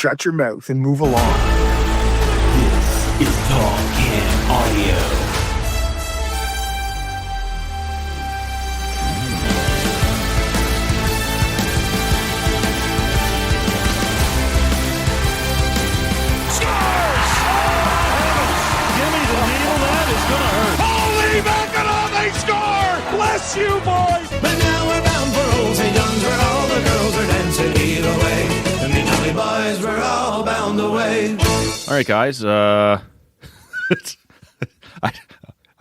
shut your mouth and move along. This is Tall Can Audio. Bless you, boys! But now we're bound for old St. John's where all the girls are dancing either way. And the Johnny boys were all bound away. All right, guys. I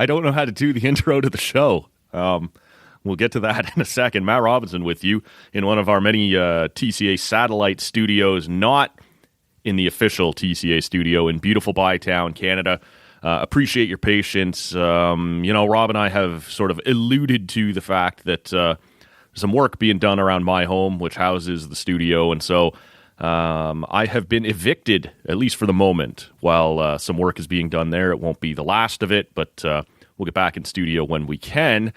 don't know how to do the intro to the show. We'll get to that in a second. Matt Robinson with you in one of our many TCA satellite studios, not in the official TCA studio in beautiful Bytown, Canada. Appreciate your patience. Rob and I have sort of alluded to the fact that there's some work being done around my home, which houses the studio, and so I have been evicted, at least for the moment, while some work is being done there. It won't be the last of it, but we'll get back in studio when we can.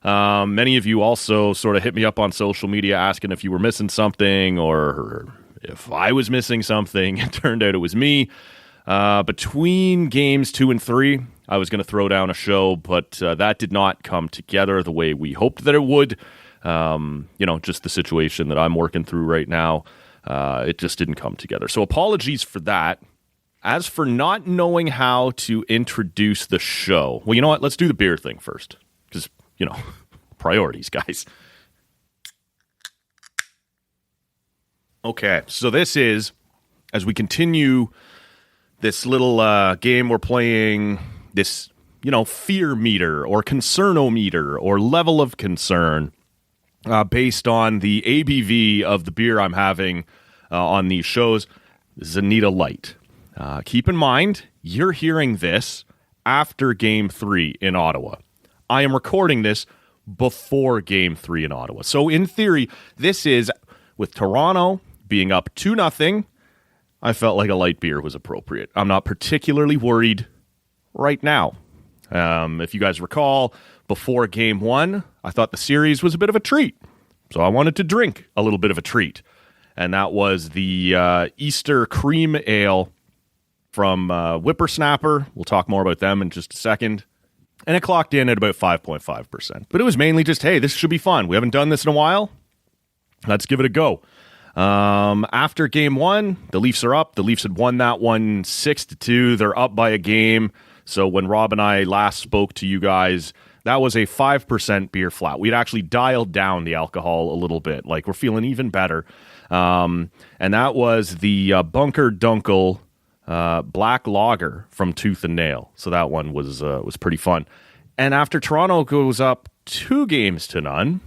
Many of you also sort of hit me up on social media asking if you were missing something or if I was missing something. It turned out it was me. Between games 2 and 3, I was going to throw down a show, but that did not come together the way we hoped that it would. Just the situation that I'm working through right now, it just didn't come together. So apologies for that. As for not knowing how to introduce the show, well, you know what? Let's do the beer thing first, because, priorities, guys. Okay, so this is, as we continue this little game we're playing, this, fear meter or concernometer or level of concern based on the ABV of the beer I'm having on these shows. This is Anita Light. Keep in mind, you're hearing this after Game 3 in Ottawa. I am recording this before Game 3 in Ottawa. So in theory, this is, with Toronto being up 2-0, I felt like a light beer was appropriate. I'm not particularly worried right now. If you guys recall, before Game 1, I thought the series was a bit of a treat. So I wanted to drink a little bit of a treat. And that was the Easter Cream Ale from Whippersnapper. We'll talk more about them in just a second. And it clocked in at about 5.5%. But it was mainly just, hey, this should be fun. We haven't done this in a while. Let's give it a go. After Game 1, the Leafs are up. The Leafs had won that one 6-2. They're up by a game. So when Rob and I last spoke to you guys, that was a 5% beer flat. We'd actually dialed down the alcohol a little bit. Like, we're feeling even better. And that was the Bunker Dunkel Black Lager from Tooth and Nail. So that one was pretty fun. And after Toronto goes up 2-0,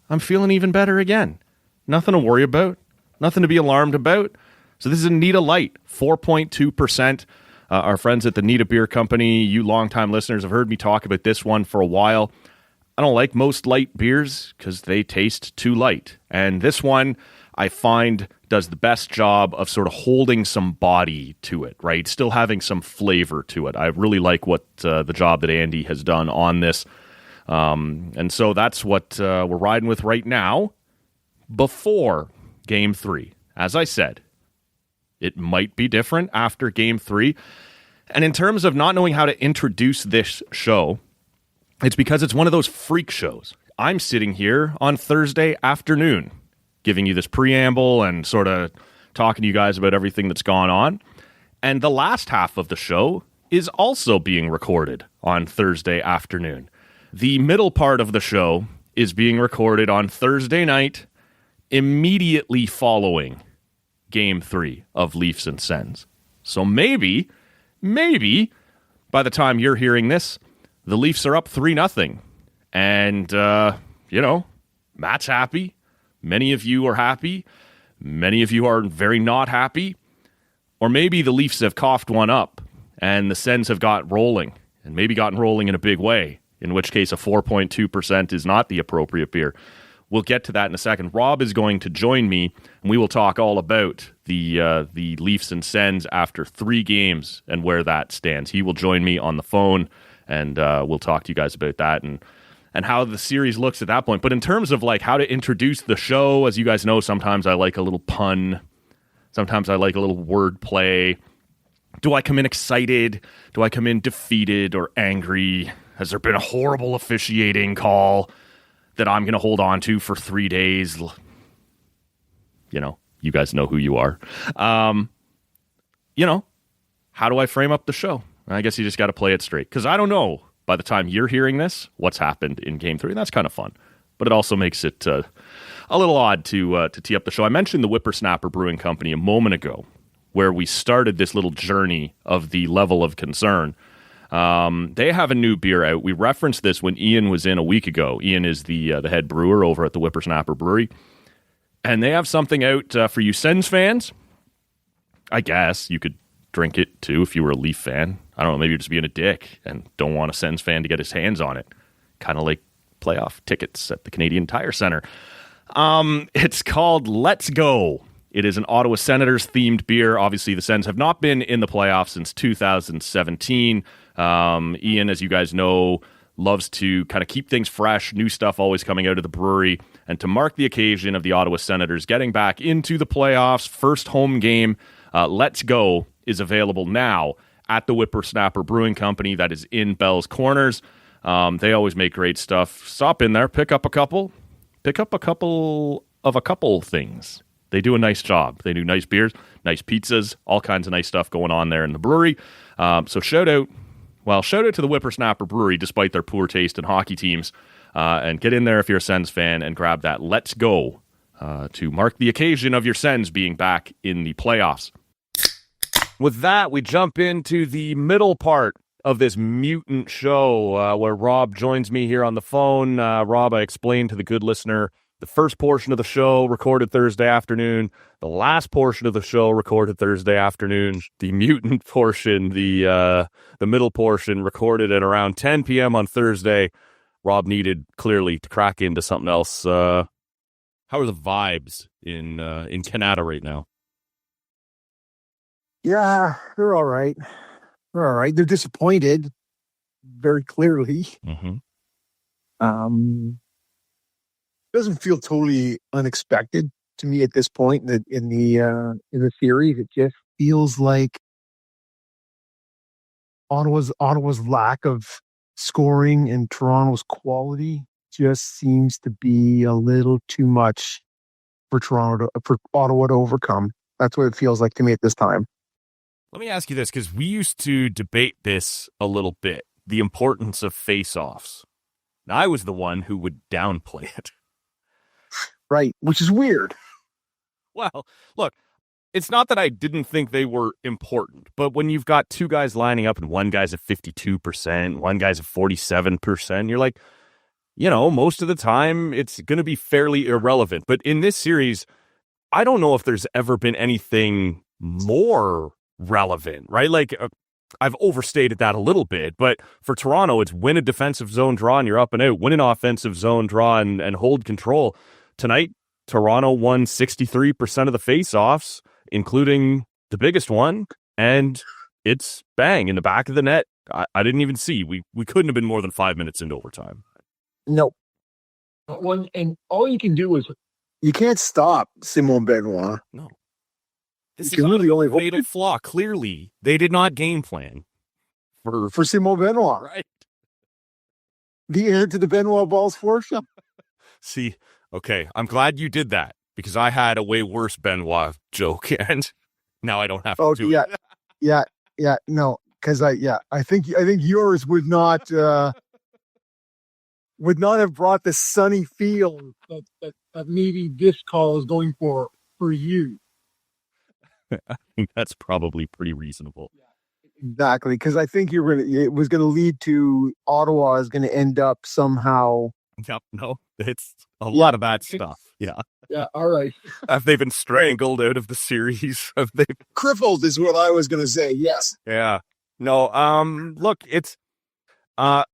I'm feeling even better again. Nothing to worry about. Nothing to be alarmed about. So this is Anita Light, 4.2%. Our friends at the Nita Beer Company, you longtime listeners have heard me talk about this one for a while. I don't like most light beers because they taste too light. And this one, I find, does the best job of sort of holding some body to it, right? Still having some flavor to it. I really like what the job that Andy has done on this. And so that's what we're riding with right now. Before Game 3, as I said, it might be different after Game 3. And in terms of not knowing how to introduce this show, it's because it's one of those freak shows. I'm sitting here on Thursday afternoon, giving you this preamble and sort of talking to you guys about everything that's gone on. And the last half of the show is also being recorded on Thursday afternoon. The middle part of the show is being recorded on Thursday night, immediately following Game 3 of Leafs and Sens. So maybe, by the time you're hearing this, the Leafs are up 3-0. And, Matt's happy. Many of you are happy. Many of you are very not happy. Or maybe the Leafs have coughed one up and the Sens have got rolling, and maybe gotten rolling in a big way, in which case a 4.2% is not the appropriate beer. We'll get to that in a second. Rob is going to join me, and we will talk all about the Leafs and Sens after 3 games and where that stands. He will join me on the phone, and we'll talk to you guys about that and how the series looks at that point. But in terms of like how to introduce the show, as you guys know, sometimes I like a little pun. Sometimes I like a little wordplay. Do I come in excited? Do I come in defeated or angry? Has there been a horrible officiating call that I'm going to hold on to for 3 days? You know, you guys know who you are. You know, how do I frame up the show? I guess you just got to play it straight. Because I don't know, by the time you're hearing this, what's happened in Game 3. And that's kind of fun. But it also makes it a little odd to tee up the show. I mentioned the Whippersnapper Brewing Company a moment ago, where we started this little journey of the level of concern. They have a new beer out. We referenced this when Ian was in a week ago. Ian is the head brewer over at the Whippersnapper Brewery. And they have something out for you Sens fans. I guess you could drink it too if you were a Leaf fan. I don't know, maybe you're just being a dick and don't want a Sens fan to get his hands on it. Kind of like playoff tickets at the Canadian Tire Center. It's called Let's Go. It is an Ottawa Senators themed beer. Obviously, the Sens have not been in the playoffs since 2017. Ian, as you guys know, loves to kind of keep things fresh, new stuff always coming out of the brewery. And to mark the occasion of the Ottawa Senators getting back into the playoffs, first home game, Let's Go is available now at the Whippersnapper Brewing Company that is in Bell's Corners. They always make great stuff. Stop in there, pick up a couple of a couple things. They do a nice job. They do nice beers, nice pizzas, all kinds of nice stuff going on there in the brewery. So shout out to the Whippersnapper Brewery, despite their poor taste in hockey teams. And get in there if you're a Sens fan and grab that Let's Go to mark the occasion of your Sens being back in the playoffs. With that, we jump into the middle part of this mutant show where Rob joins me here on the phone. Rob, I explained to the good listener the first portion of the show recorded Thursday afternoon, the last portion of the show recorded Thursday afternoon, the mutant portion, the middle portion recorded at around 10 p.m. on Thursday. Rob needed clearly to crack into something else. How are the vibes in Canada right now? Yeah, they're all right. They're all right. They're disappointed, very clearly. Mm-hmm. Doesn't feel totally unexpected to me at this point in the series. It just feels like Ottawa's lack of scoring and Toronto's quality just seems to be a little too much for Ottawa to overcome. That's what it feels like to me at this time. Let me ask you this, because we used to debate this a little bit, the importance of face-offs. Now, I was the one who would downplay it. Right, which is weird. Well, look, it's not that I didn't think they were important, but when you've got two guys lining up and one guy's at 52%, one guy's at 47%, you're like, you know, most of the time it's going to be fairly irrelevant. But in this series, I don't know if there's ever been anything more relevant, right? Like, I've overstated that a little bit, but for Toronto, it's win a defensive zone draw and you're up and out, win an offensive zone draw and hold control. Tonight, Toronto won 63% of the face-offs, including the biggest one, and it's bang in the back of the net. I didn't even see. We couldn't have been more than 5 minutes into overtime. No. And all you can do is you can't stop Simon Benoit. No. This is really only fatal flaw. Clearly, they did not game plan for Simon Benoit. Right. The heir to the Benoit Balls Fortune. See, okay, I'm glad you did that because I had a way worse Benoit joke, and now I don't have to do it. Yeah. No, because I think yours would not have brought the sunny feel that maybe this call is going for you. I think that's probably pretty reasonable. Exactly, because I think it was going to lead to Ottawa is going to end up somehow. Yep, no, it's a lot of that stuff. Yeah. Yeah, all right. Have they been strangled out of the series? Have they crippled is what I was going to say, yes. Yeah. No, look, it's I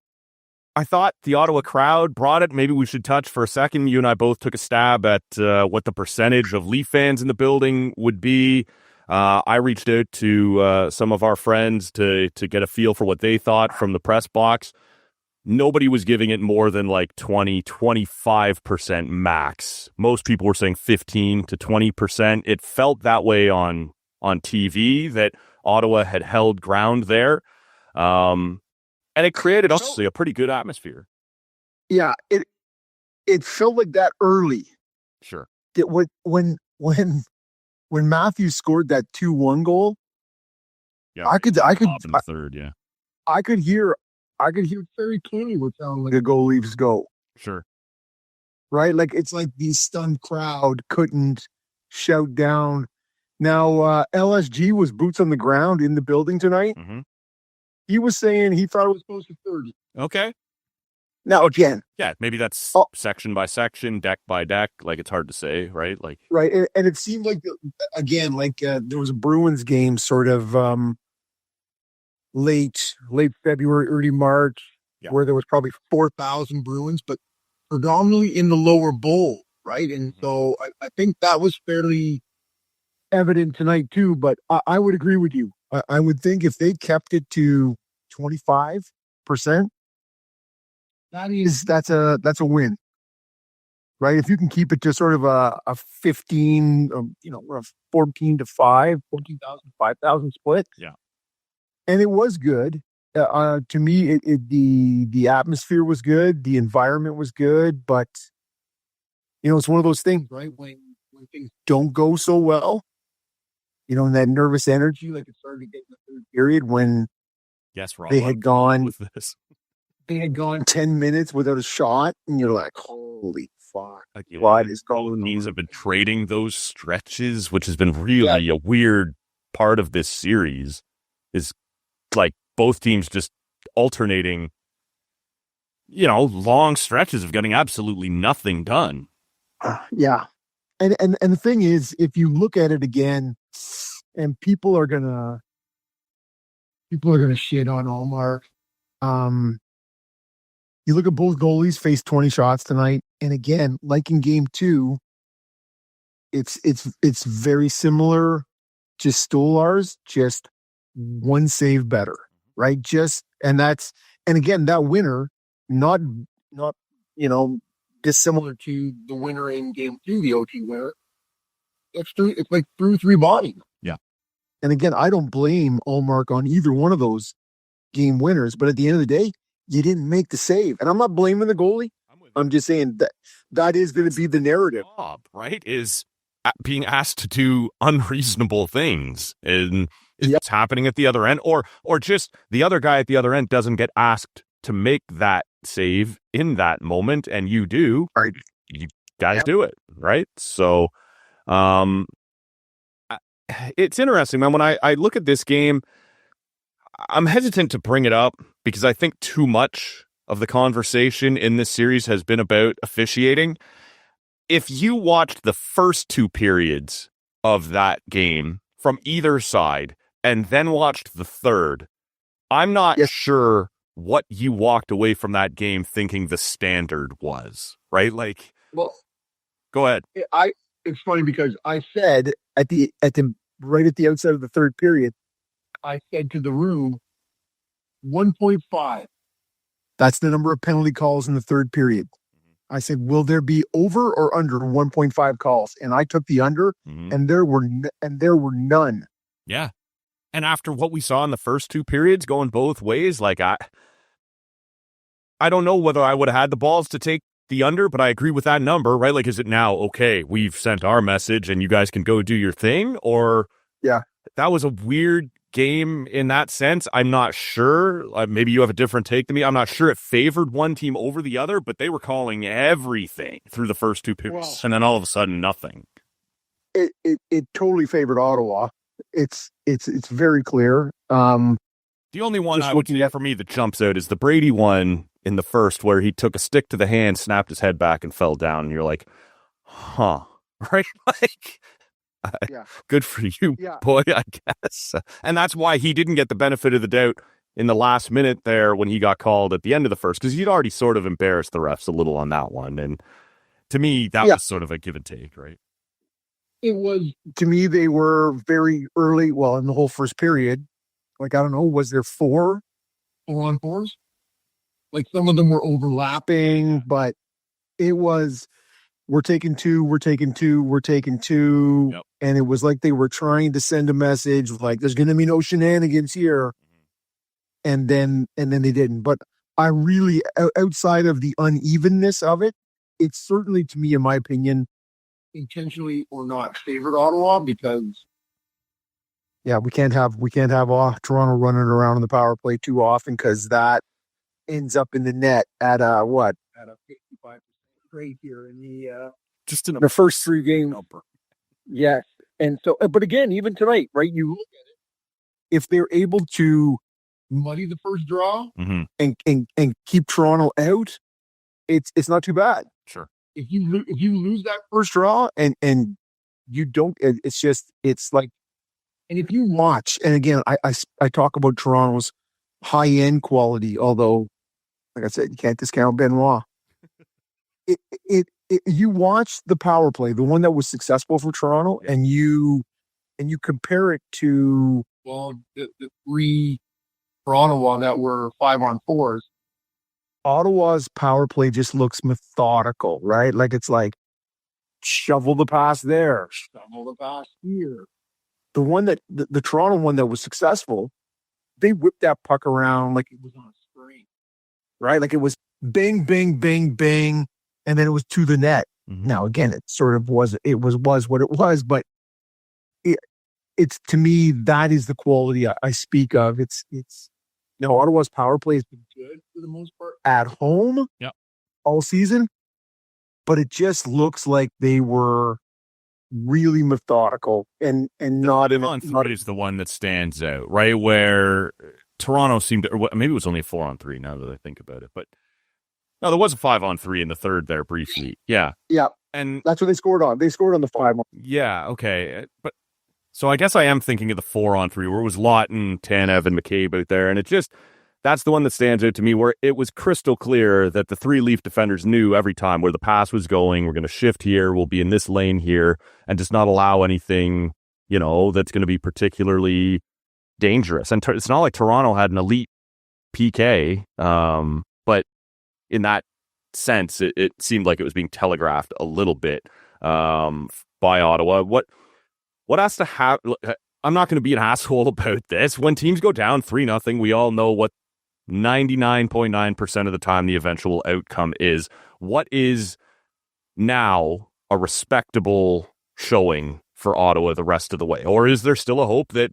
thought the Ottawa crowd brought it. Maybe we should touch for a second. You and I both took a stab at what the percentage of Leaf fans in the building would be. I reached out to some of our friends to get a feel for what they thought from the press box. nobody was giving it more than like 20-25% max. Most people were saying 15 to 20%. It felt that way on TV, that Ottawa had held ground there. And it created honestly a pretty good atmosphere. Yeah, it felt like that early. Sure. That when Matthews scored that 2-1 goal, Yeah, I could in the third, yeah. I could hear very clearly what sounded like a goal leaves go. Sure. Right? Like it's like the stunned crowd couldn't shout down. Now LSG was boots on the ground in the building tonight. Mm-hmm. He was saying he thought it was close to 30. Okay. Now again, yeah, maybe that's section by section, deck by deck. Like it's hard to say, right? Like right, and it seemed like there was a Bruins game sort of late February, early March, where there was probably 4,000 Bruins, but predominantly in the lower bowl, right? And so I think that was fairly evident tonight too. But I would agree with you. I would think if they kept it to 25%, that's a win, right? If you can keep it to sort of a 15, or a 14 to 5, 14,000, 5,000 split. Yeah. And it was good. To me, the atmosphere was good. The environment was good, but it's one of those things, right? When things don't go so well, and that nervous energy, like it started to get in the third period when they had gone with this. They had gone 10 minutes without a shot, and you're like, holy fuck. What is going on? Teams have been trading those stretches, which has been really a weird part of this series, is like both teams just alternating, long stretches of getting absolutely nothing done. Yeah. And the thing is, if you look at it again, and people are gonna shit on Allmark. You look at both goalies face 20 shots tonight, and again, like in game 2, it's very similar to Stolar's, just one save better, right? And again, that winner, not dissimilar to the winner in game 2, the OT winner. It's like through 3 bodies. Yeah. And again, I don't blame Allmark on either one of those game winners, but at the end of the day, you didn't make the save. And I'm not blaming the goalie. I'm just saying that is going to be the narrative. Job, right? Is being asked to do unreasonable things. And it's happening at the other end. Or just the other guy at the other end doesn't get asked to make that save in that moment, and you do. Right. You guys do it, right? So it's interesting, man. When I look at this game, I'm hesitant to bring it up because I think too much of the conversation in this series has been about officiating. If you watched the first 2 periods of that game from either side and then watched the third, I'm not sure what you walked away from that game thinking the standard was, right? Like, well, go ahead. It's funny because I said right at the outset of the third period, I said to the room, 1.5. That's the number of penalty calls in the third period. I said, will there be over or under 1.5 calls? And I took the under, and there were none. Yeah. And after what we saw in the first 2 periods going both ways, like I don't know whether I would have had the balls to take the under, but I agree with that number, right? Like, is it now, okay, we've sent our message and you guys can go do your thing? Or that was a weird game in that sense. I'm not sure. Maybe you have a different take than me. I'm not sure it favored one team over the other, but they were calling everything through the first 2 periods, and then all of a sudden, nothing. It totally favored Ottawa. It's very clear. The only one I would say for me that jumps out is the Brady one in the first, where he took a stick to the hand, snapped his head back, and fell down. And you're like, huh, right? Like, good for you, boy, I guess. And that's why he didn't get the benefit of the doubt in the last minute there when he got called at the end of the first, because he'd already sort of embarrassed the refs a little on that one. And to me, that was sort of a give and take, right? It was, to me, they were very early, in the whole first period. Like, I don't know, was there 4 on 4s? Like some of them were overlapping, but it was, we're taking two, we're taking two, we're taking two. Yep. And it was like they were trying to send a message like there's going to be no shenanigans here. And then they didn't. But I really, outside of the unevenness of it, it's certainly, to me, in my opinion, intentionally or not, favored Ottawa because, yeah, we can't have Toronto running around in the power play too often because that ends up in the net at a 55% rate here in the first three games. Yes, and so, but again, even tonight, right? You look at it, if they're able to muddy the first draw and keep Toronto out, it's not too bad. Sure. If you lose that first draw and you don't, it's like, and if you watch, and again, I talk about Toronto's high end quality, although, like I said, you can't discount Benoit. You watch the power play, the one that was successful for Toronto, and you compare it to the three for Ottawa that were 5-on-4s. Ottawa's power play just looks methodical, right? Like it's like shovel the pass there, shovel the pass here. The one that the Toronto one that was successful, they whipped that puck around like it was on a string, right? Like it was bang, bang, bang, bang, and then it was to the net. Now again, it sort of was what it was, but it's to me that is the quality I speak of. It's Ottawa's power play has been good for the most part at home, all season, but it just looks like they were really methodical and not in on three is the one that stands out, right? Where Toronto seemed to, or maybe it was only a 4-on-3 now that I think about it, but no, there was a 5-on-3 in the third there briefly. Yeah. And that's what they scored on. They scored on the 5. Yeah. Okay. But so I guess I am thinking of the 4-on-3 where it was Lawton, Tanev, and McCabe out there. And that's the one that stands out to me where it was crystal clear that the three Leaf defenders knew every time where the pass was going. We're going to shift here. We'll be in this lane here and just not allow anything, that's going to be particularly dangerous. And it's not like Toronto had an elite PK, but in that sense, it seemed like it was being telegraphed a little bit by Ottawa. What has to happen? I'm not going to be an asshole about this. When teams go down 3-0, we all know what 99.9% of the time the eventual outcome is. What is now a respectable showing for Ottawa the rest of the way? Or is there still a hope that,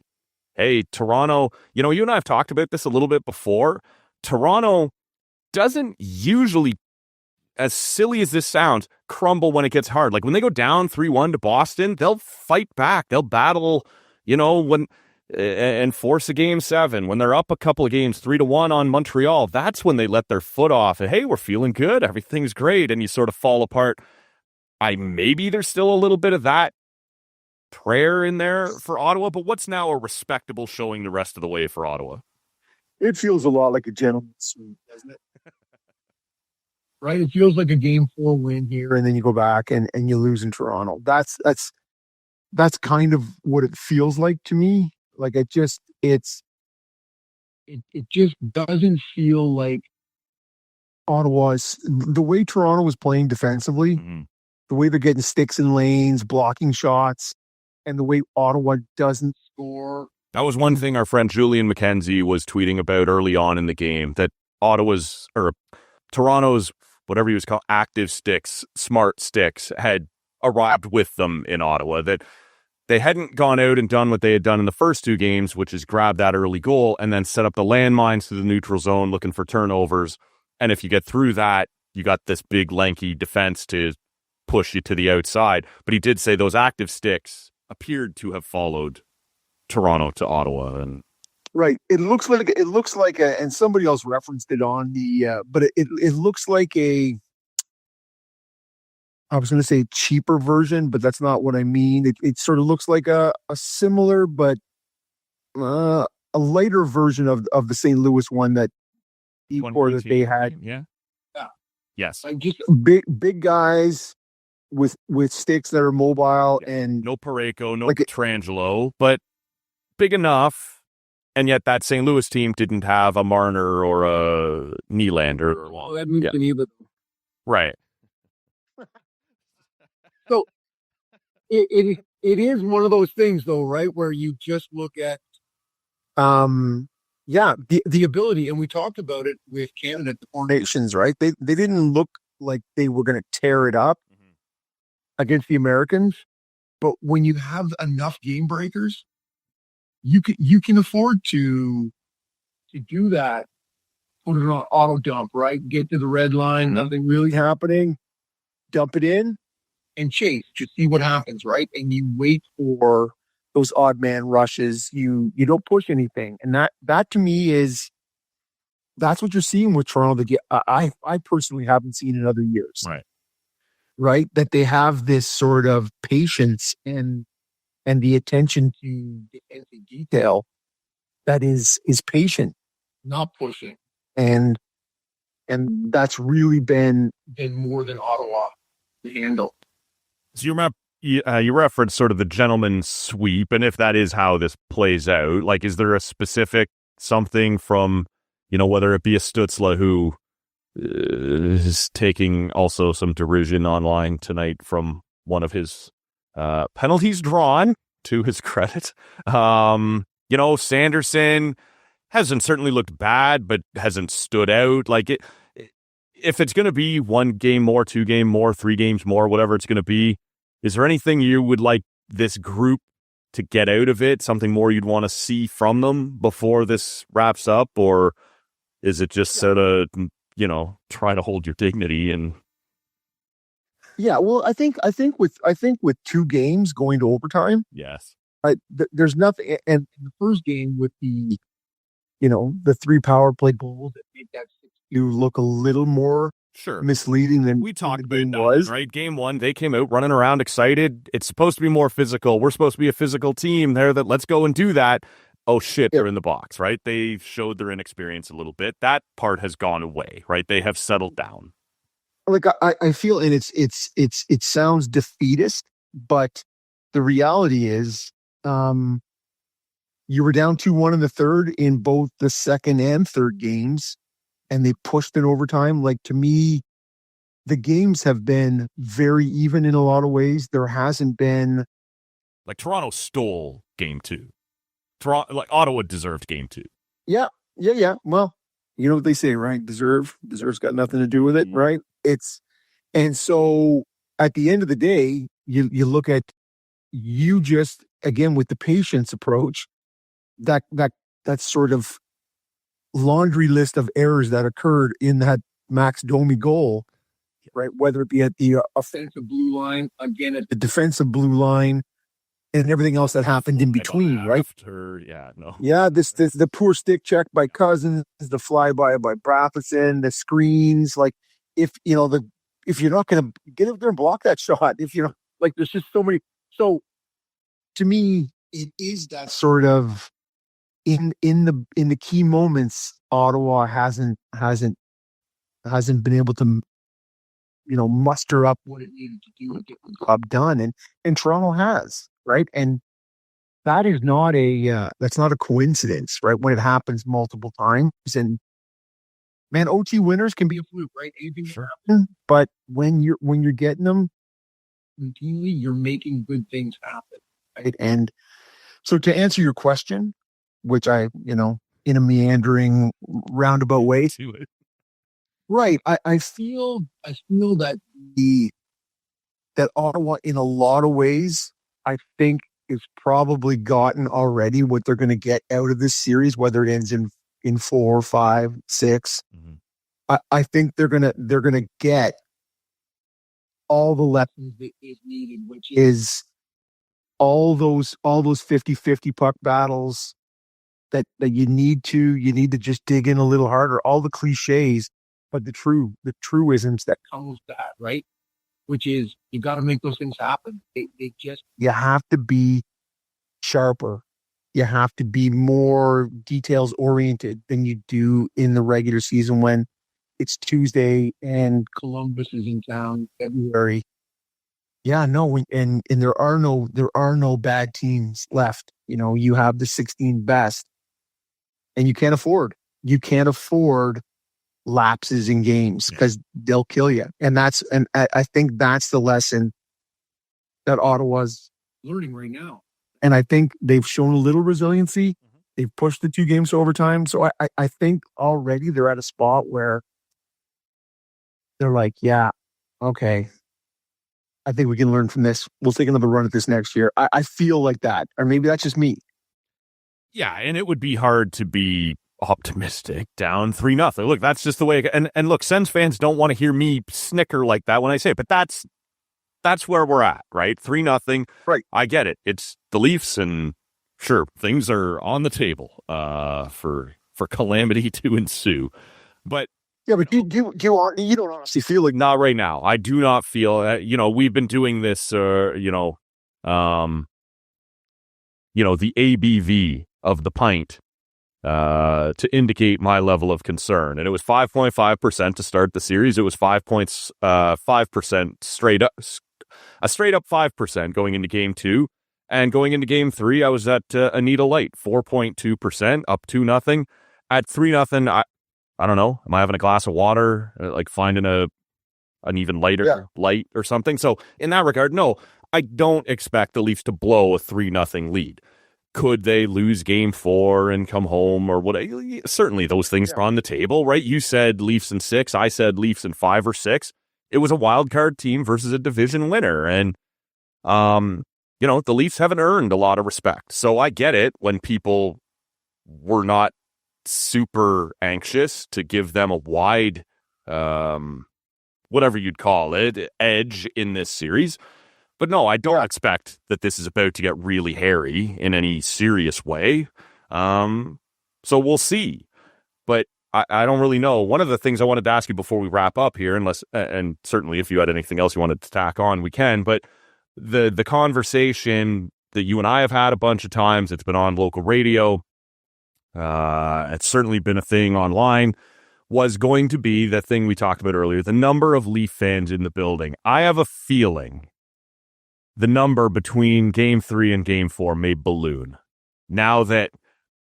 hey, Toronto, you and I have talked about this a little bit before. Toronto doesn't usually, as silly as this sounds, crumble when it gets hard. Like when they go down 3-1 to Boston, they'll fight back. They'll battle, and force a game 7. When they're up a couple of games 3-1 on Montreal, that's when they let their foot off. And, hey, we're feeling good. Everything's great. And you sort of fall apart. Maybe there's still a little bit of that prayer in there for Ottawa, but what's now a respectable showing the rest of the way for Ottawa? It feels a lot like a gentleman's sweep, doesn't it? Right? It feels like a game 4 win here, and then you go back and you lose in Toronto. That's kind of what it feels like to me. Like it just doesn't feel like Ottawa's the way Toronto was playing defensively, the way they're getting sticks in lanes, blocking shots, and the way Ottawa doesn't score. That was one thing our friend Julian McKenzie was tweeting about early on in the game, that Toronto's, whatever he was called, active sticks, smart sticks, had arrived with them in Ottawa, that they hadn't gone out and done what they had done in the first 2 games, which is grab that early goal and then set up the landmines to the neutral zone looking for turnovers. And if you get through that, you got this big lanky defense to push you to the outside. But he did say those active sticks appeared to have followed Toronto to Ottawa. And right. It looks like and somebody else referenced it on the, but it looks like I was going to say cheaper version, but that's not what I mean. It sort of looks like a similar, but a lighter version of the St. Louis one that they had. Yeah. Yes. Like just big guys with sticks that are mobile and no Parayko, no Pietrangelo, but big enough And yet that St. Louis team didn't have a Marner or a Nylander. Well, Edmonton either. Right. So it is one of those things, though, right, where you just look at the ability, and we talked about it with Canada at the Four Nations, right? They didn't look like they were going to tear it up against the Americans, but when you have enough game breakers, you can afford to do that. Put it on auto dump, right? Get to the red line, nothing really happening. Dump it in and chase. Just see what happens, right? And you wait for those odd man rushes. You don't push anything, and that to me that's what you're seeing with Toronto. I personally haven't seen in other years, right? That they have this sort of patience and the attention to detail that is patient, not pushing, and that's really been more than Ottawa to handle. So you referenced sort of the gentleman's sweep, and if that is how this plays out, like, is there a specific something from, whether it be a Stützle who is taking also some derision online tonight from one of his penalties drawn, to his credit. Sanderson hasn't certainly looked bad, but hasn't stood out. Like, if it's going to be 1 game more, 2 game more, 3 games more, whatever it's going to be, is there anything you would like this group to get out of it? Something more you'd want to see from them before this wraps up? Or is it just sort of, try to hold your dignity and... Yeah, well, I think with 2 games going to overtime, yes, there's nothing. And in the first game with the 3 power play goals that made that 6-2 look a little more misleading than we talked the game about was. That, right? Game 1, they came out running around excited. It's supposed to be more physical. We're supposed to be a physical team. Let's go and do that. Oh shit, they're in the box, right? They showed their inexperience a little bit. That part has gone away, right? They have settled down. Like I feel, and it sounds defeatist, but the reality is, you were down 2-1 in the third in both the second and third games, and they pushed in overtime. Like, to me, the games have been very even in a lot of ways. There hasn't been, like, Toronto stole game 2. Like, Ottawa deserved game 2. Yeah. Well, you know what they say, right? Deserve's got nothing to do with it, right? And so at the end of the day, you look at, you just, again, with the patience approach, that sort of laundry list of errors that occurred in that Max Domi goal, right? Whether it be at the offensive blue line, again at the defensive blue line, and everything else that happened in between, right? The poor stick check by Cousins, the flyby by Brathwaite, the screens. Like, if you're not going to get up there and block that shot, there's just so many. So to me, it is that sort of in the key moments, Ottawa hasn't been able to muster up what it needed to do and get the job done, and Toronto has, right? And that is not that's not a coincidence, right? When it happens multiple times, and man, OT winners can be a fluke, right? Anything can happen, but when you're getting them routinely, you're making good things happen, right? And so, to answer your question, which I, in a meandering roundabout way, right? I feel that that Ottawa, in a lot of ways, I think, is probably gotten already what they're going to get out of this series, whether it ends in 4, 5, 6. Mm-hmm. I think they're gonna get all the lessons that is needed, which is all those 50-50 puck battles that you need to just dig in a little harder, all the cliches, but the truisms that come with that, right? Which is, you got to make those things happen. You have to be sharper. You have to be more details oriented than you do in the regular season when it's Tuesday and Columbus is in town February. Yeah, no, and there are no bad teams left. You have the 16 best, and you can't afford lapses in games because they'll kill you. And I think that's the lesson that Ottawa's learning right now. And I think they've shown a little resiliency. They've pushed the 2 games to overtime. So I think already they're at a spot where they're like, yeah, okay, I think we can learn from this. We'll take another run at this next year. I feel like that. Or maybe that's just me. Yeah, and it would be hard to be optimistic down 3-0. Look, that's just the way. And look, Sens fans don't want to hear me snicker like that when I say it, but that's where we're at, right? 3-0. Right. I get it. It's the Leafs, and sure, things are on the table for calamity to ensue. But yeah, but you don't honestly feel like not right now. I do not feel. We've been doing this. The ABV of the pint to indicate my level of concern, and it was 5.5% to start the series. It was 5.5% straight up, a straight up 5% going into game 2, and going into game 3, I was at Anita Light, 4.2%, up 2-0. At 3-0, I don't know. Am I having a glass of water, like finding an even lighter light or something? So in that regard, no, I don't expect the Leafs to blow a 3-0 lead. Could they lose game 4 and come home or what? Certainly those things are on the table, right? You said Leafs in 6. I said Leafs in 5 or 6. It was a wild card team versus a division winner. And, the Leafs haven't earned a lot of respect. So I get it when people were not super anxious to give them a wide, whatever you'd call it, edge in this series. But no, I don't expect that this is about to get really hairy in any serious way. So we'll see. But I don't really know. One of the things I wanted to ask you before we wrap up here, and certainly if you had anything else you wanted to tack on, we can. But the conversation that you and I have had a bunch of times, it's been on local radio, it's certainly been a thing online, was going to be the thing we talked about earlier, the number of Leaf fans in the building. I have a feeling the number between game 3 and game 4 may balloon. Now that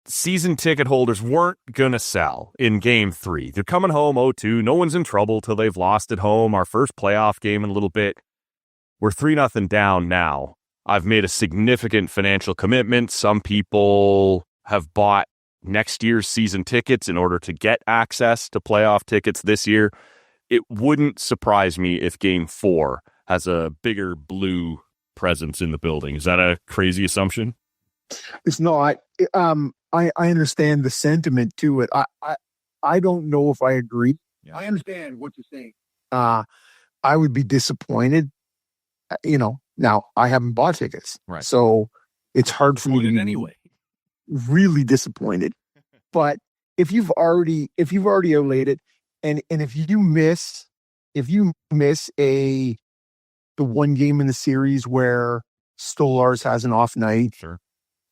season ticket holders weren't going to sell in game 3. They're coming home 0-2. No one's in trouble till they've lost at home. Our first playoff game in a little bit. We're 3-0 down now. I've made a significant financial commitment. Some people have bought next year's season tickets in order to get access to playoff tickets this year. It wouldn't surprise me if game 4 has a bigger blue presence in the building. Is that a crazy assumption? It's not. I understand the sentiment to it. I don't know if I agree. Yeah. I understand what you're saying. I would be disappointed. Now I haven't bought tickets, right? So it's hard for me to be anyway. Really disappointed. But if you've already outlaid it, and if you miss the one game in the series where Stolarz has an off night, sure,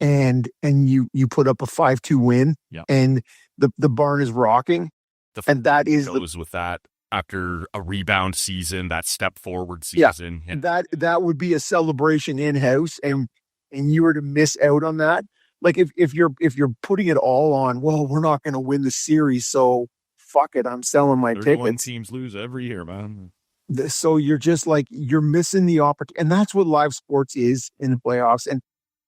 and you put up a 5-2 win, and the barn is rocking, and that is goes with that after a rebound season, that step forward season, and that would be a celebration in house, and you were to miss out on that. Like if you're putting it all on, well, we're not going to win the series, so fuck it, I'm selling my tickets. Teams lose every year, man. So you're just like, you're missing the opportunity, and that's what live sports is in the playoffs. And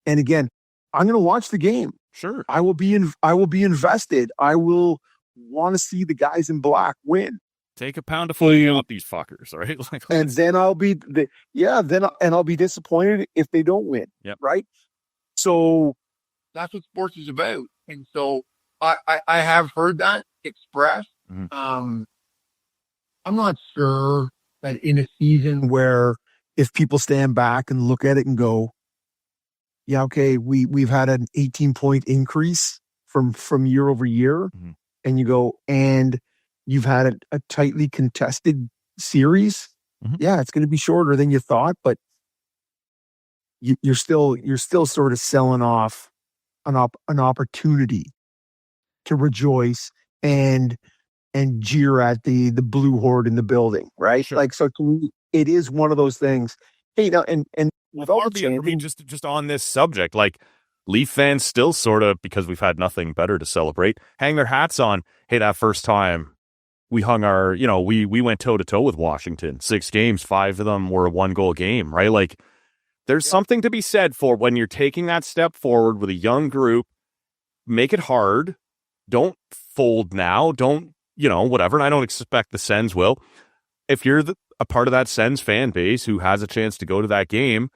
again, I'm going to watch the game. Sure, I will be invested. I will want to see the guys in black win. Take a pound of food off these fuckers, right? And then I'll be I'll be disappointed if they don't win. Yep. Right. So that's what sports is about. And so I have heard that expressed. Mm-hmm. I'm not sure that in a season where if people stand back and look at it and go, yeah, okay, we've had an 18-point increase from year over year, mm-hmm. and you go, and you've had a tightly contested series. Mm-hmm. Yeah, it's going to be shorter than you thought, but you're still sort of selling off an opportunity to rejoice and jeer at the blue horde in the building, right? Sure. Like, so to me, it is one of those things. Hey, now, and with all the just on this subject, like, Leaf fans still sort of, because we've had nothing better to celebrate, hang their hats on. Hey, that first time we hung our, we went toe to toe with Washington. 6 games, 5 of them were a 1-goal game, right? Like, there's something to be said for when you're taking that step forward with a young group. Make it hard. Don't fold now. Don't, whatever. And I don't expect the Sens will. If you're a part of that Sens fan base who has a chance to go to that game,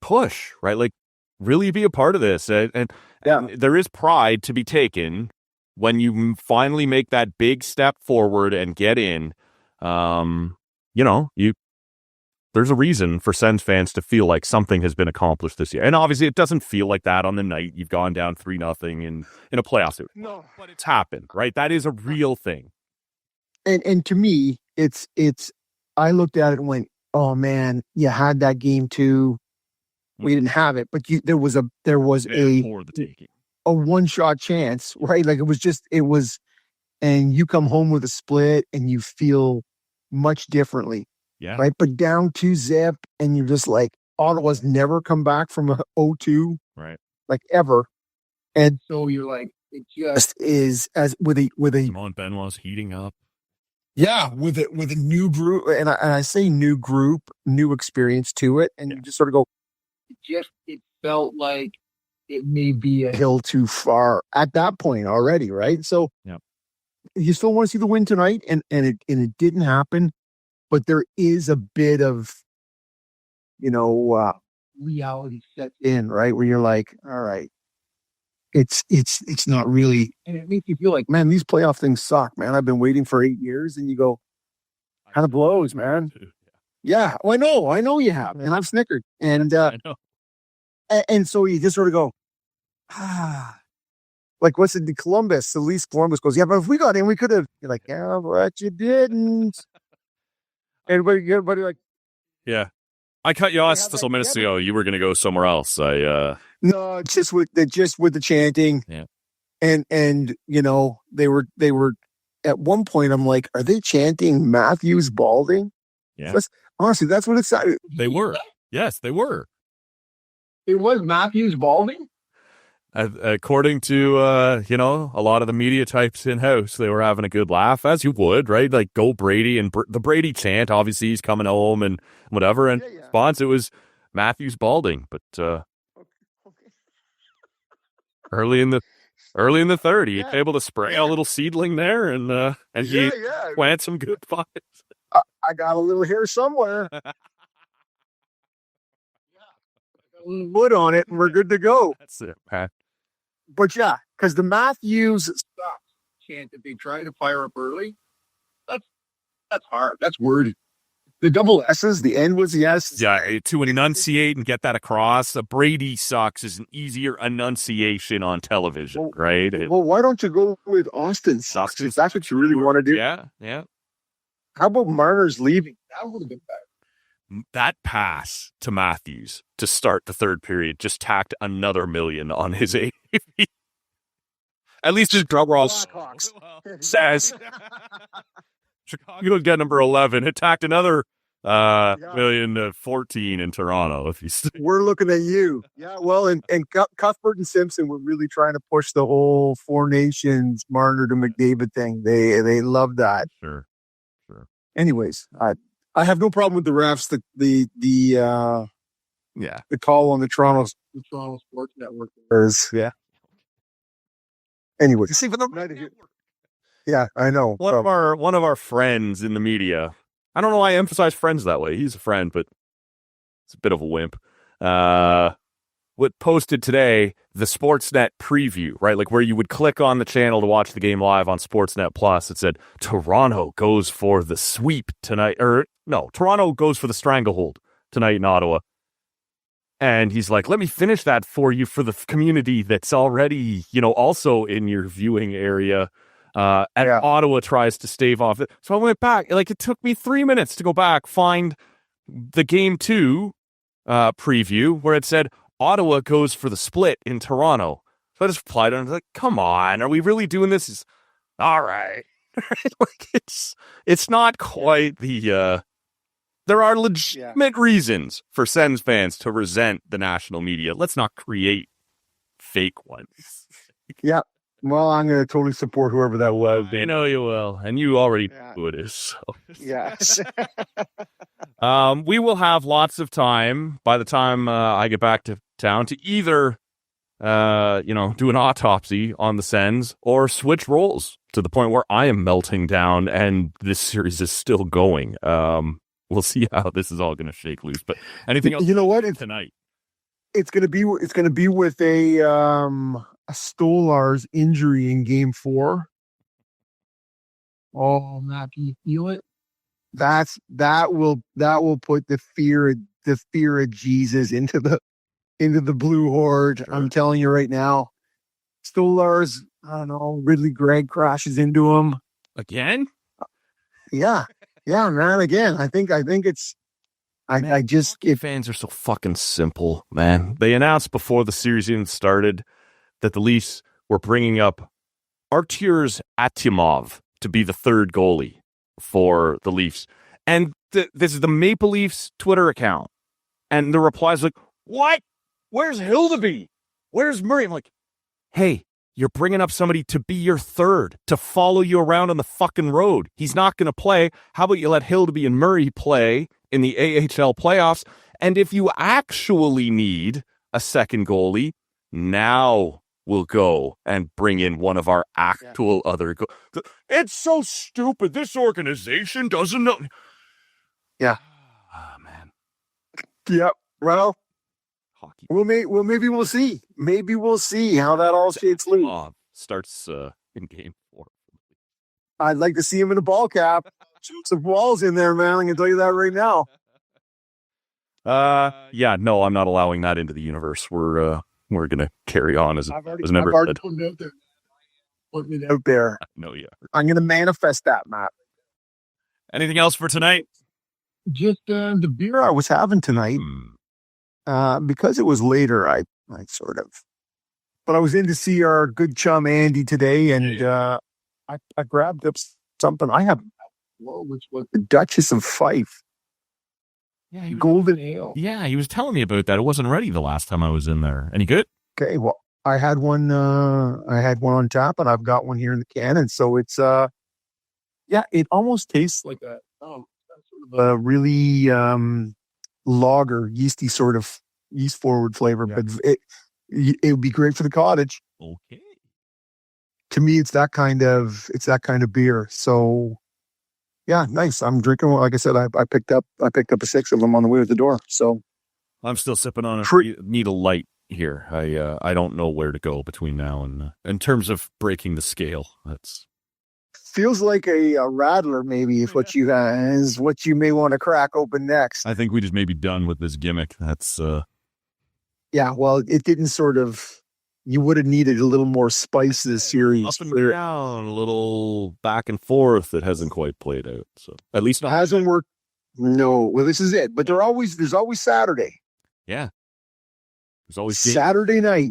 push, right? Like, really be a part of this. And there is pride to be taken when you finally make that big step forward and get in. There's a reason for Sens fans to feel like something has been accomplished this year. And obviously it doesn't feel like that on the night you've gone down 3-0 in a playoff series. No, but it's happened, right? That is a real thing. And to me, it's I looked at it and went, oh man, you had that game too. We didn't have it, but there was a one-shot chance, right? Like it was, and you come home with a split and you feel much differently. Yeah. Right. But down 2-0 and you're just like, Ottawa's never come back from a 0-2. Right. Like ever. And so you're like, it just is as with a Simone Benoit's heating up. Yeah. With a new group. And I say new group, new experience to it. And you just sort of go, it felt like it may be a hill too far at that point already. Right. So you still want to see the win tonight. And it didn't happen. But there is a bit of, reality set in, right? Where you're like, all right, it's not really, and it makes you feel like, man, these playoff things suck, man. I've been waiting for 8 years, and you go, kind of blows, man. Yeah, well, I know you have, and I've snickered, and I know. And so you just sort of go, like what's it? Columbus, at least Columbus goes, yeah, but if we got in, we could have. You're like, yeah, but you didn't. Everybody like, yeah. I cut you off just a minute ago. You were going to go somewhere else. No, just with the chanting. Yeah. And they were at one point. I'm like, are they chanting Matthews Balding? Yeah. Honestly, that's what it sounded. They were. Yes, they were. It was Matthews Balding. According to, a lot of the media types in-house, they were having a good laugh, as you would, right? Like, go Brady, and the Brady chant, obviously he's coming home and whatever, and response, it was Matthews Balding, but early in the third, he was able to spray a little seedling there, and he plant some good vibes. I got a little hair somewhere. Wood on it, and we're good to go. That's it, Pat. But yeah, because the Matthews stop chant that they try to fire up early, that's hard. That's wordy. The double S's, the end was yes. Yeah, to enunciate and get that across. Brady sucks is an easier enunciation on television, right? Well, why don't you go with Austin sucks? If that's what you really want to do. Yeah. How about Marner's leaving? That would have been better. That pass to Matthews to start the third period just tacked another million on his AAV. At least just Ross says Chicago would get number 11. It tacked another million to 14 in Toronto. If we're looking at you, well, and Cuthbert and Simpson were really trying to push the whole Four Nations Marner to McDavid thing. They love that. Sure. Anyways, I have no problem with the refs. The call on the Toronto Sports Network. Yeah. Anyway, yeah, I know. One of our friends in the media. I don't know why I emphasize friends that way. He's a friend, but it's a bit of a wimp. What posted today the Sportsnet preview, right? Like where you would click on the channel to watch the game live on Sportsnet Plus. It said Toronto goes for the sweep tonight, or no, Toronto goes for the stranglehold tonight in Ottawa. And he's like, let me finish that for you for the community that's already, also in your viewing area. And Ottawa tries to stave off it. So I went back. Like, it took me 3 minutes to go back, find the Game 2 preview where it said Ottawa goes for the split in Toronto. So I just replied and I was like, come on, are we really doing this? It's, all right. Like, it's not quite the... There are legitimate reasons for Sens fans to resent the national media. Let's not create fake ones. Yeah. Well, I'm going to totally support whoever that was. I know you will, and you already Yeah. know who it is. So. Yes. We will have lots of time by the time I get back to town to either, do an autopsy on the Sens or switch roles to the point where I am melting down and this series is still going. We'll see how this is all going to shake loose. But anything else? You know what? Tonight. It's going to be with a Stolar's injury in Game 4. Oh, Matt, can you feel it? That will put the fear of Jesus into the Blue Horde. Sure. I'm telling you right now. Stolar's, I don't know, Ridley Gregg crashes into him again. Yeah, man. Again, I think it's. I just fans are so fucking simple, man. They announced before the series even started that the Leafs were bringing up Arturs Atimov to be the third goalie for the Leafs. And this is the Maple Leafs Twitter account. And the replies like, what? Where's Hildeby? Where's Murray? I'm like, hey, you're bringing up somebody to be your third, to follow you around on the fucking road. He's not going to play. How about you let Hildeby and Murray play in the AHL playoffs? And if you actually need a second goalie, now we'll go and bring in one of our actual other It's so stupid. This organization doesn't know. Yeah. Ah, man. Yep. Well, hockey. Maybe we'll see. Maybe we'll see how that all shapes loose. Starts in Game 4. I'd like to see him in a ball cap. Some balls in there, man. I can tell you that right now. No, I'm not allowing that into the universe. We're gonna carry on as I've already never put it out there. No, yeah. I'm gonna manifest that, Matt. Anything else for tonight? Just the beer I was having tonight. Because it was later, I sort of. But I was in to see our good chum Andy today, and I grabbed up something I have. Which was the Duchess of Fife. Yeah, Golden Ale. Yeah, he was telling me about that. It wasn't ready the last time I was in there. Any good? Okay, well, I had one on tap, and I've got one here in the can, and so it's it almost tastes like a really lager, yeasty sort of yeast forward flavor, but it would be great for the cottage. Okay. To me, it's that kind of beer. So. Yeah, nice. I'm drinking. Like I said, I picked up a 6 of them on the way to the door. So I'm still sipping on a Needle Light here. I don't know where to go between now and in terms of breaking the scale. That's feels like a rattler. Maybe is what you may want to crack open next. I think we just may be done with this gimmick. That's yeah. Well, it didn't sort of. You would have needed a little more spice this series. Up and down, a little back and forth that hasn't quite played out. So at least not hasn't worked. No, well, this is it. But there's always Saturday. Yeah, there's always Saturday night.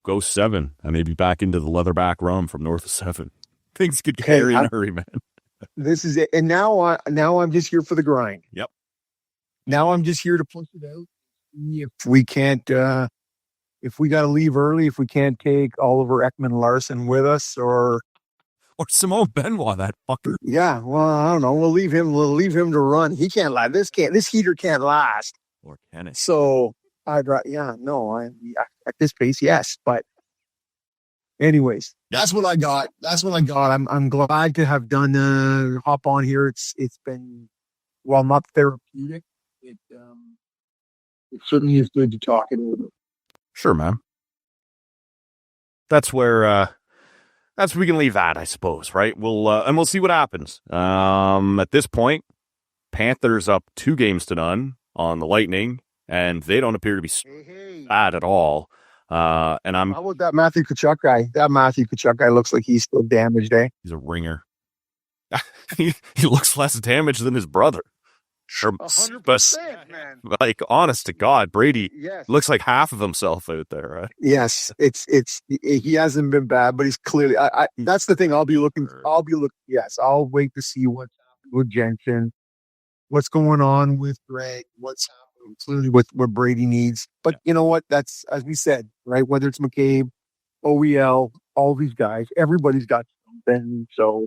Go 7 and maybe back into the leatherback rum from north of 7. Things could carry in a hurry, man. This is it. And now I'm just here for the grind. Yep. Now I'm just here to push it out. If we can't. If we got to leave early, if we can't take Oliver Ekman-Larsson with us, or Simone Benoit, that fucker. Yeah, well, I don't know. We'll leave him to run. He can't last. This heater can't last. Or can it? So at this pace, yes. But anyways, that's what I got. I'm glad to have done hop on here. It's been not therapeutic. It certainly is good to talk it over. Sure, man. That's where we can leave that, I suppose, right? We'll see what happens. At this point, Panthers up 2-0 on the Lightning, and they don't appear to be bad at all. And how about that Matthew Tkachuk guy? That Matthew Tkachuk guy looks like he's still damaged, eh? He's a ringer. he looks less damaged than his brother. 100%, man. Like, honest to God, Brady looks like half of himself out there, right? Yes, he hasn't been bad, but he's clearly. That's the thing. I'll Yes, I'll wait to see what's happening with Jensen, what's going on with Greg, what's happening clearly with what Brady needs. But you know what? That's, as we said, right? Whether it's McCabe, OEL, all these guys, everybody's got something. So,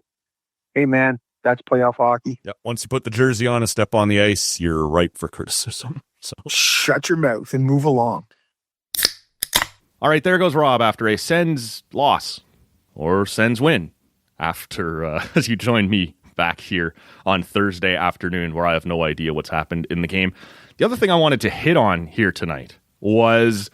hey, man, that's playoff hockey. Yeah, once you put the jersey on and step on the ice, you're ripe for criticism. So Shut your mouth and move along. All right, there goes Rob after a Sens loss or Sens win after as you joined me back here on Thursday afternoon where I have no idea what's happened in the game. The other thing I wanted to hit on here tonight was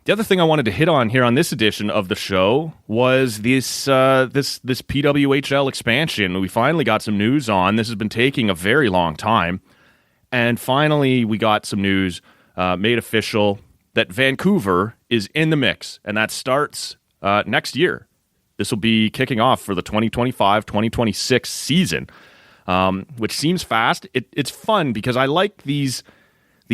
this edition of the show was this PWHL expansion. We finally got some news on. This has been taking a very long time. And finally, we got some news made official that Vancouver is in the mix, and that starts next year. This will be kicking off for the 2025-2026 season, which seems fast. It's fun because I like these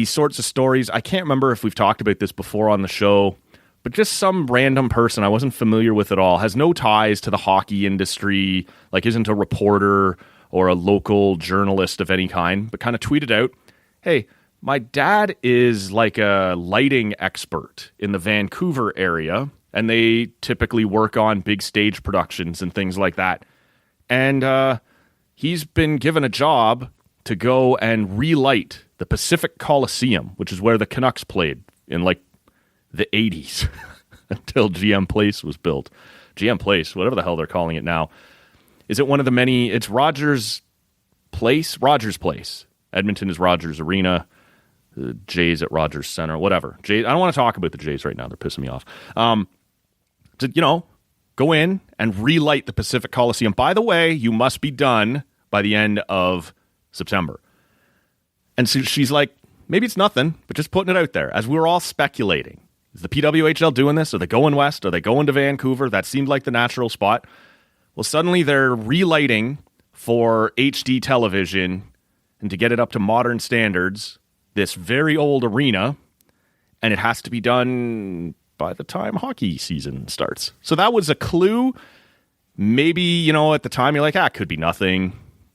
sorts of stories. I can't remember if we've talked about this before on the show, but just some random person I wasn't familiar with at all, has no ties to the hockey industry, like isn't a reporter or a local journalist of any kind, but kind of tweeted out, hey, my dad is like a lighting expert in the Vancouver area, and they typically work on big stage productions and things like that. And he's been given a job to go and relight the Pacific Coliseum, which is where the Canucks played in like the 80s until GM Place was built. GM Place, whatever the hell they're calling it now. Is it one of the many? It's Rogers Place. Edmonton is Rogers Arena. The Jays at Rogers Center. Whatever. Jays. I don't want to talk about the Jays right now. They're pissing me off. To go in and relight the Pacific Coliseum. By the way, you must be done by the end of September. And so she's like, maybe it's nothing, but just putting it out there. As we were all speculating, is the PWHL doing this? Are they going west? Are they going to Vancouver? That seemed like the natural spot. Well, suddenly they're relighting for HD television and to get it up to modern standards, this very old arena, and it has to be done by the time hockey season starts. So that was a clue. Maybe, at the time you're like, it could be nothing,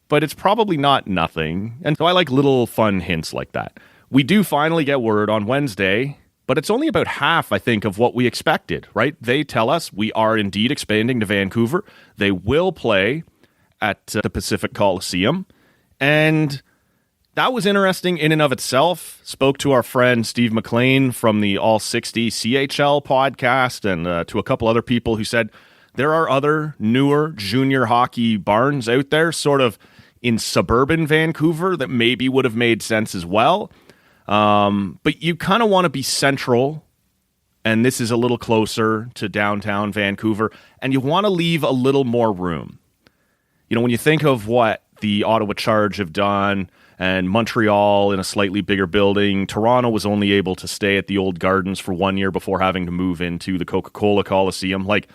but it's probably not nothing. And so I like little fun hints like that. We do finally get word on Wednesday, but it's only about half, I think, of what we expected, right? They tell us we are indeed expanding to Vancouver. They will play at the Pacific Coliseum. And that was interesting in and of itself. Spoke to our friend Steve McLean from the All 60 CHL podcast and to a couple other people who said there are other newer junior hockey barns out there sort of in suburban Vancouver that maybe would have made sense as well. But you kind of want to be central, and this is a little closer to downtown Vancouver, and you want to leave a little more room. When you think of what the Ottawa Charge have done, and Montreal in a slightly bigger building, Toronto was only able to stay at the old Gardens for 1 year before having to move into the Coca-Cola Coliseum. Like,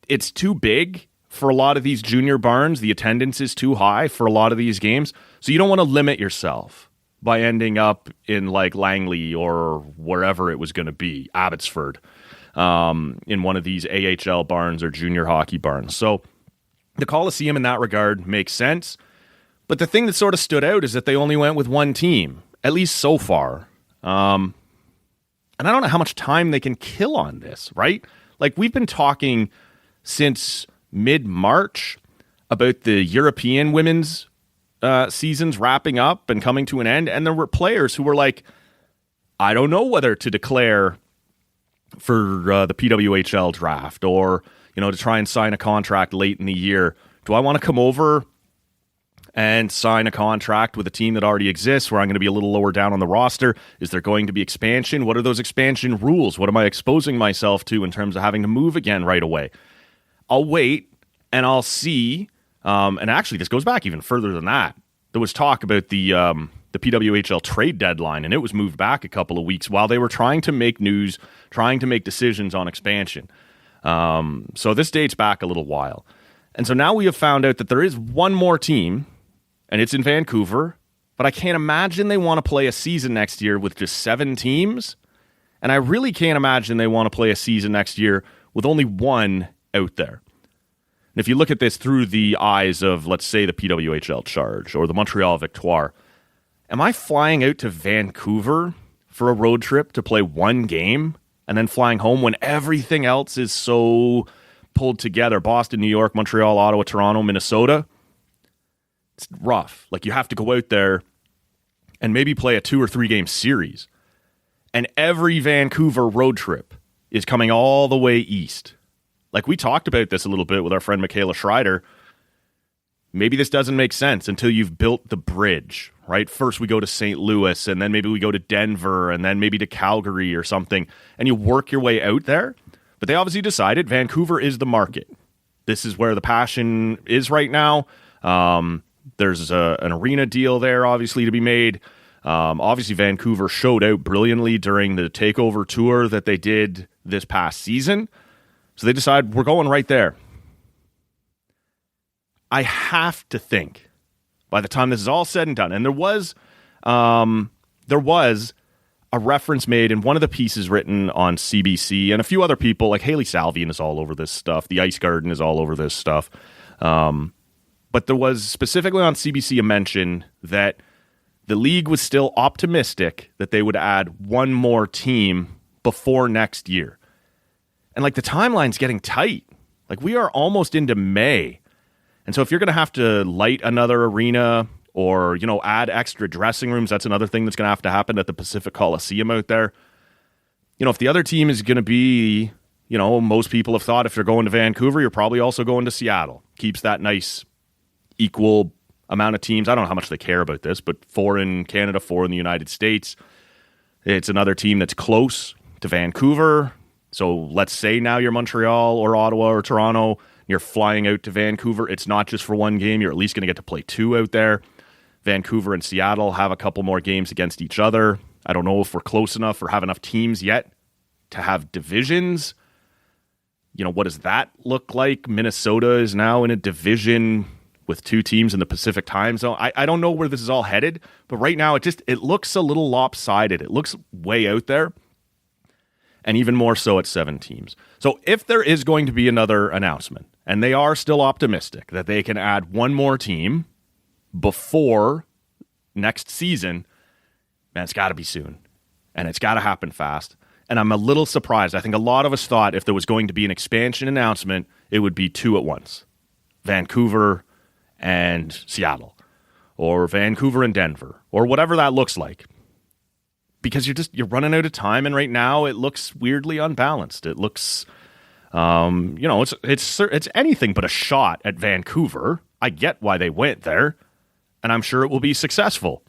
it's too big for a lot of these junior barns. The attendance is too high for a lot of these games, so you don't want to limit yourself by ending up in like Langley or wherever it was going to be, Abbotsford, in one of these AHL barns or junior hockey barns. So the Coliseum in that regard makes sense. But the thing that sort of stood out is that they only went with one team, at least so far. And I don't know how much time they can kill on this, right? Like, we've been talking since mid-March about the European women's seasons wrapping up and coming to an end, and there were players who were like, I don't know whether to declare for the PWHL draft or, to try and sign a contract late in the year. Do I want to come over and sign a contract with a team that already exists where I'm going to be a little lower down on the roster? Is there going to be expansion? What are those expansion rules? What am I exposing myself to in terms of having to move again right away? I'll wait and I'll see. And actually, this goes back even further than that. There was talk about the PWHL trade deadline, and it was moved back a couple of weeks while they were trying to make news, trying to make decisions on expansion. So this dates back a little while. And so now we have found out that there is one more team, and it's in Vancouver, but I can't imagine they want to play a season next year with just 7 teams. And I really can't imagine they want to play a season next year with only one out there. And if you look at this through the eyes of, let's say, the PWHL Charge or the Montreal Victoire, am I flying out to Vancouver for a road trip to play one game and then flying home when everything else is so pulled together. Boston, New York, Montreal, Ottawa, Toronto, Minnesota. It's rough. Like, you have to go out there and maybe play a 2 or 3 game series. And every Vancouver road trip is coming all the way east. Like, we talked about this a little bit with our friend Michaela Schreider. Maybe this doesn't make sense until you've built the bridge, right? First we go to St. Louis, and then maybe we go to Denver, and then maybe to Calgary or something, and you work your way out there. But they obviously decided Vancouver is the market. This is where the passion is right now. There's an arena deal there, obviously, to be made. Obviously, Vancouver showed out brilliantly during the takeover tour that they did this past season. So they decide we're going right there. I have to think by the time this is all said and done, and there was a reference made in one of the pieces written on CBC, and a few other people, like Haley Salvian is all over this stuff. The Ice Garden is all over this stuff. But there was specifically on CBC a mention that the league was still optimistic that they would add one more team before next year. And like, the timeline's getting tight. Like, we are almost into May. And so if you're going to have to light another arena or, you know, add extra dressing rooms, that's another thing that's going to have to happen at the Pacific Coliseum out there. You know, if the other team is going to be, you know, most people have thought if you're going to Vancouver, you're probably also going to Seattle. Keeps that nice equal amount of teams. I don't know how much they care about this, but 4 in Canada, 4 in the United States. It's another team that's close to Vancouver. So let's say now you're Montreal or Ottawa or Toronto. You're flying out to Vancouver. It's not just for one game. You're at least going to get to play 2 out there. Vancouver and Seattle have a couple more games against each other. I don't know if we're close enough or have enough teams yet to have divisions. You know, what does that look like? Minnesota is now in a division with 2 teams in the Pacific time zone. I don't know where this is all headed, but right now it looks a little lopsided. It looks way out there, and even more so at 7 teams. So if there is going to be another announcement, and they are still optimistic that they can add one more team before next season, man, it's got to be soon. And it's got to happen fast. And I'm a little surprised. I think a lot of us thought if there was going to be an expansion announcement, it would be 2 at once. Vancouver and Seattle. Or Vancouver and Denver. Or whatever that looks like. Because you're running out of time, and right now it looks weirdly unbalanced. It looks, it's anything but a shot at Vancouver. I get why they went there, and I'm sure it will be successful.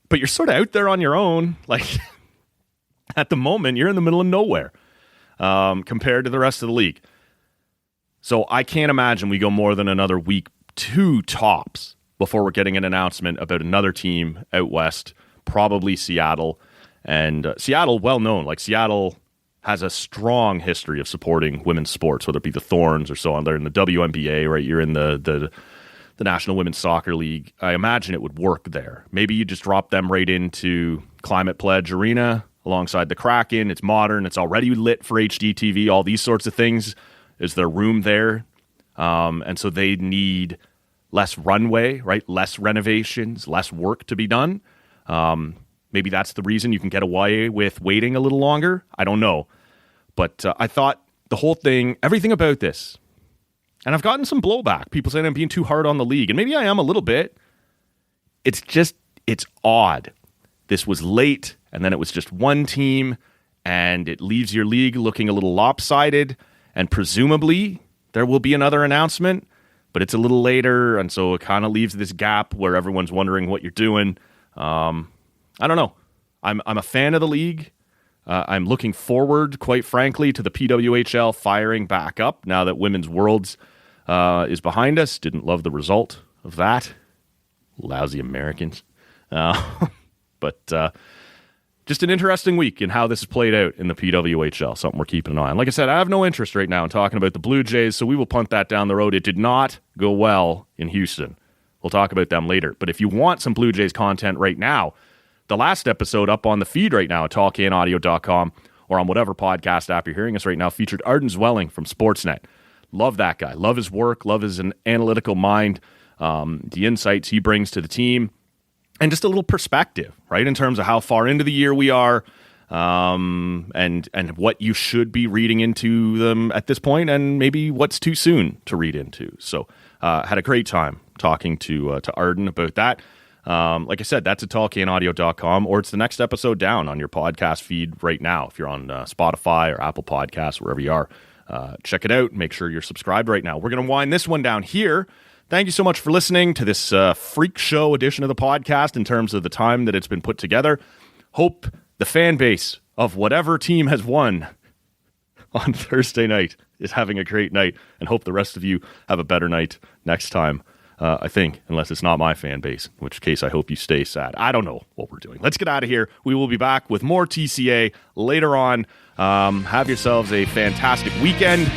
But you're sort of out there on your own. Like, at the moment, you're in the middle of nowhere compared to the rest of the league. So I can't imagine we go more than another week, 2 tops, before we're getting an announcement about another team out west. Probably Seattle. And Seattle, well known. Like, Seattle has a strong history of supporting women's sports, whether it be the Thorns or so on. They're in the WNBA, right? You're in the National Women's Soccer League. I imagine it would work there. Maybe you just drop them right into Climate Pledge Arena alongside the Kraken. It's modern. It's already lit for HD TV. All these sorts of things. Is there room there? And so they need less runway, right? Less renovations, less work to be done. Maybe that's the reason you can get away with waiting a little longer. I don't know. But I thought the whole thing, everything about this, and I've gotten some blowback. People saying I'm being too hard on the league. And maybe I am a little bit. It's odd. This was late, and then it was just one team, and it leaves your league looking a little lopsided. And presumably there will be another announcement, but it's a little later, and so it kind of leaves this gap where everyone's wondering what you're doing. I don't know. I'm a fan of the league. I'm looking forward, quite frankly, to the PWHL firing back up now that Women's Worlds is behind us. Didn't love the result of that. Lousy Americans. But just an interesting week in how this has played out in the PWHL. Something we're keeping an eye on. Like I said, I have no interest right now in talking about the Blue Jays, so we will punt that down the road. It did not go well in Houston. We'll talk about them later. But if you want some Blue Jays content right now, the last episode up on the feed right now at talkcanaudio.com or on whatever podcast app you're hearing us right now featured Arden Zwelling from Sportsnet. Love that guy. Love his work. Love his analytical mind. The insights he brings to the team. and just a little perspective, right, in terms of how far into the year we are, and what you should be reading into them at this point, and maybe what's too soon to read into. So had a great time talking to Arden about that. Like I said, that's at tallcanaudio.com, or it's the next episode down on your podcast feed right now. If you're on Spotify or Apple Podcasts, wherever you are, check it out. Make sure you're subscribed right now. We're going to wind this one down here. Thank you so much for listening to this freak show edition of the podcast in terms of the time that it's been put together. Hope the fan base of whatever team has won on Thursday night is having a great night, and hope the rest of you have a better night next time. I think, unless it's not my fan base, in which case I hope you stay sad. I don't know what we're doing. Let's get out of here. We will be back with more TCA later on. Have yourselves a fantastic weekend.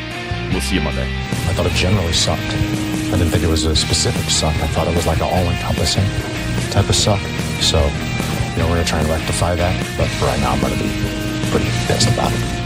We'll see you Monday. I thought it generally sucked. I didn't think it was a specific suck. I thought it was like an all-encompassing type of suck. So, we're going to try and rectify that. But for right now, I'm going to be pretty pissed about it.